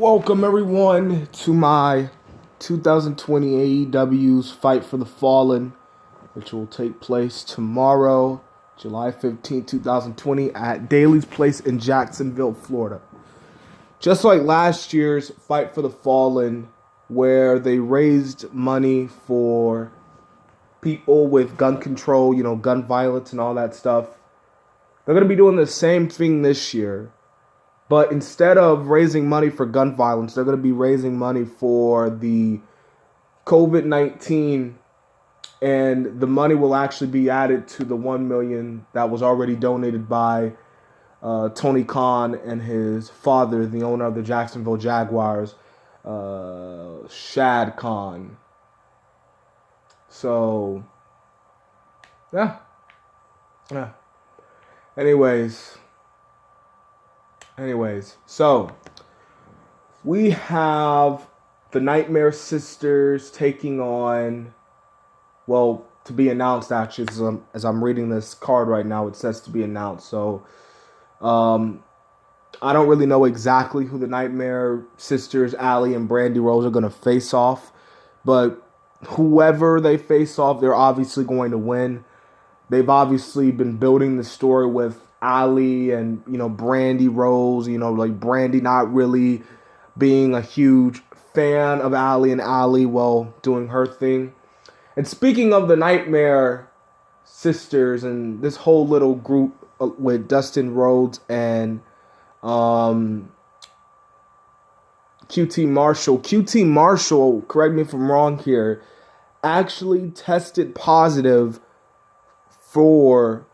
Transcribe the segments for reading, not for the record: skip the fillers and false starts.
Welcome everyone to my 2020 AEW's Fight for the Fallen, which will take place tomorrow, July 15, 2020 at Daly's Place in Jacksonville, Florida. Just like last year's Fight for the Fallen, where they raised money for people with gun control, gun violence and all that stuff, they're going to be doing the same thing this year. But instead of raising money for gun violence, they're going to be raising money for the COVID-19, and the money will actually be added to the $1 million that was already donated by Tony Khan and his father, the owner of the Jacksonville Jaguars, Shad Khan. So, yeah. Anyways, so we have the Nightmare Sisters taking on, well, to be announced actually, as I'm reading this card right now, it says to be announced. So I don't really know exactly who the Nightmare Sisters, Allie and Brandy Rose, are going to face off, but whoever they face off, they're obviously going to win. They've obviously been building the story with Allie and, Brandy Rose, like Brandy not really being a huge fan of Allie and Allie, well, doing her thing. And speaking of the Nightmare Sisters and this whole little group with Dustin Rhodes and QT Marshall, correct me if I'm wrong here, actually tested positive for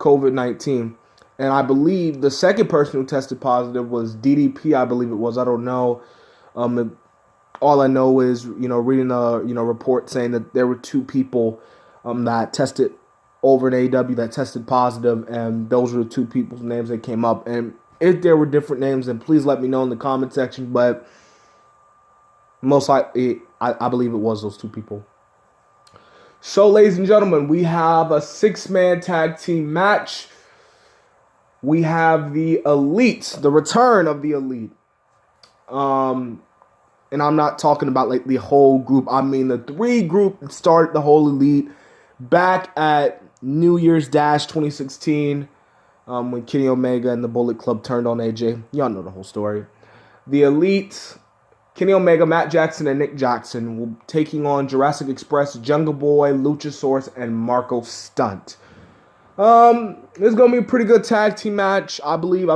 COVID-19. And I believe the second person who tested positive was DDP, I believe it was. I don't know. All I know is, reading a, report saying that there were two people that tested over in AEW that tested positive, and those were the two people's names that came up. And if there were different names, then please let me know in the comment section. But most likely, I believe it was those two people. So, ladies and gentlemen, we have a 6-man tag team match. We have the Elite, the return of the Elite. And I'm not talking about like the whole group. I mean the 3 group that started the whole Elite back at New Year's Dash 2016 when Kenny Omega and the Bullet Club turned on AJ. Y'all know the whole story. The Elite, Kenny Omega, Matt Jackson, and Nick Jackson will taking on Jurassic Express, Jungle Boy, Luchasaurus, and Marco Stunt. This is gonna be a pretty good tag team match. I believe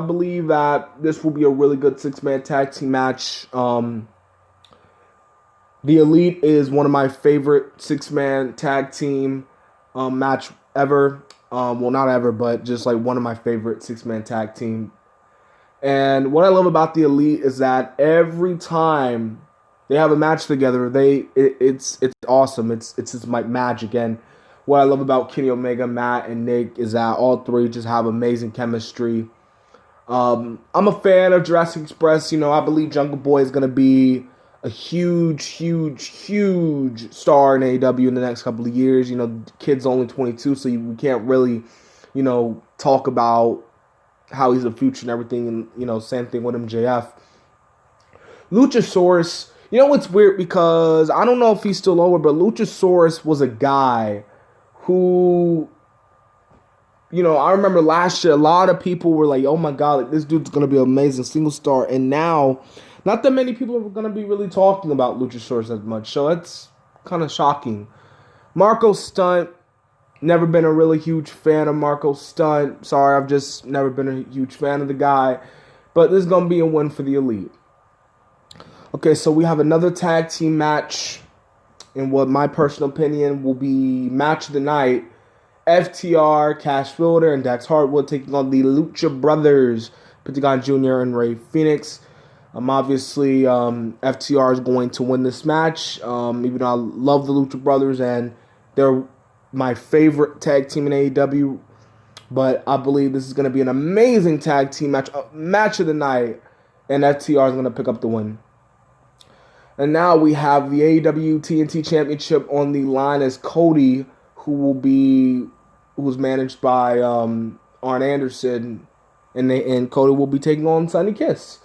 that this will be a really good 6-man tag team match. The Elite is one of my favorite 6-man tag team match ever. Well, not ever, but just like one of my favorite 6-man tag team. And what I love about the Elite is that every time they have a match together, it's awesome. It's just like magic. And what I love about Kenny Omega, Matt, and Nick is that all 3 just have amazing chemistry. I'm a fan of Jurassic Express. I believe Jungle Boy is going to be a huge star in AEW in the next couple of years. Kid's only 22, so we can't really, talk about how he's a future and everything, and, same thing with MJF. Luchasaurus, it's weird because I don't know if he's still over, but Luchasaurus was a guy who, I remember last year, a lot of people were like, oh my God, like, this dude's going to be an amazing single star. And now, not that many people are going to be really talking about Luchasaurus as much. So it's kind of shocking. Marco Stunt, never been a really huge fan of Marco Stunt. Sorry, I've just never been a huge fan of the guy. But this is going to be a win for the Elite. Okay, so we have another tag team match in what my personal opinion will be match of the night. FTR, Cash Builder, and Dax Harwood taking on the Lucha Brothers, Pentagon Jr. and Rey Fenix. Obviously, FTR is going to win this match, even though I love the Lucha Brothers, and they're my favorite tag team in AEW. But I believe this is going to be an amazing tag team match, match of the night, and FTR is going to pick up the win. And now we have the AEW TNT Championship on the line as Cody, who's managed by Arn Anderson, and Cody will be taking on Sonny Kiss.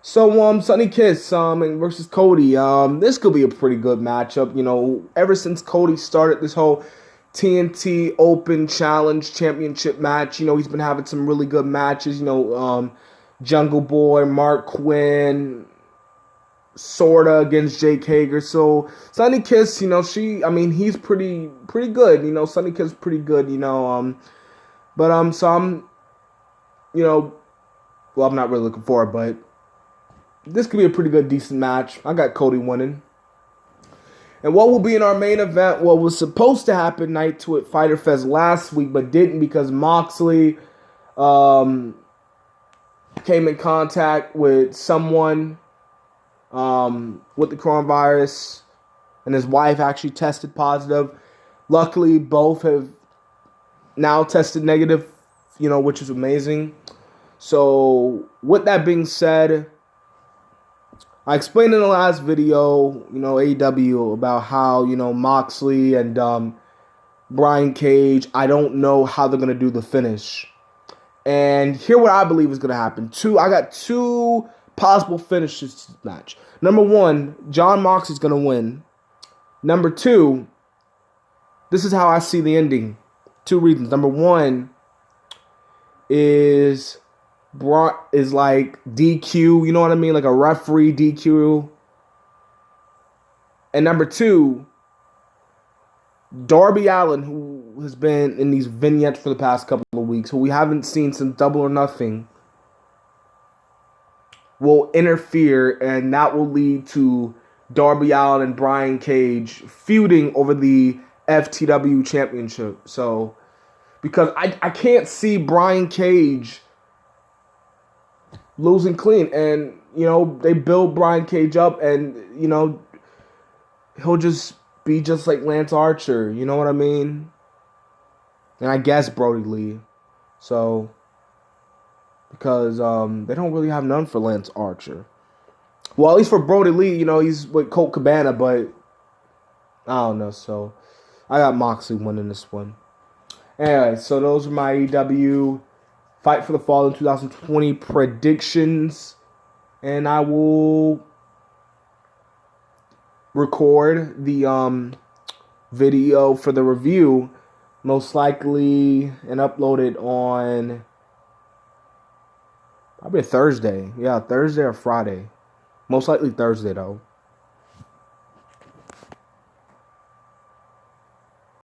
So, Sonny Kiss, versus Cody. This could be a pretty good matchup. Ever since Cody started this whole TNT Open Challenge Championship match, he's been having some really good matches. Jungle Boy, Mark Quinn, sorta against Jake Hager. So Sonny Kiss, he's pretty good. Sonny Kiss pretty good. So I'm not really looking for it, but this could be a pretty good, decent match. I got Cody winning. And what will be in our main event? What was supposed to happen night two at Fyter Fest last week, but didn't because Moxley came in contact with someone with the coronavirus, and his wife actually tested positive. Luckily, both have now tested negative, which is amazing. So, with that being said, I explained in the last video, AEW, about how, Moxley and Brian Cage, I don't know how they're going to do the finish. And here what I believe is going to happen. I got two possible finishes to this match. Number one, Jon Moxley's going to win. Number two, this is how I see the ending. Two reasons. Number one is like DQ, you know what I mean? Like a referee DQ. And number two, Darby Allin, who has been in these vignettes for the past couple of weeks, who we haven't seen since Double or Nothing, will interfere, and that will lead to Darby Allin and Brian Cage feuding over the FTW championship. So, because I can't see Brian Cage losing clean. And, they build Brian Cage up, and, he'll just be just like Lance Archer. You know what I mean? And I guess Brody Lee. So, because they don't really have none for Lance Archer. Well, at least for Brody Lee, he's with Colt Cabana, but I don't know. So, I got Moxley winning this one. Anyway, so those are my AEW Fight for the Fall in 2020 predictions. And I will record the video for the review, most likely, and upload it on probably Thursday. Yeah, Thursday or Friday. Most likely Thursday, though.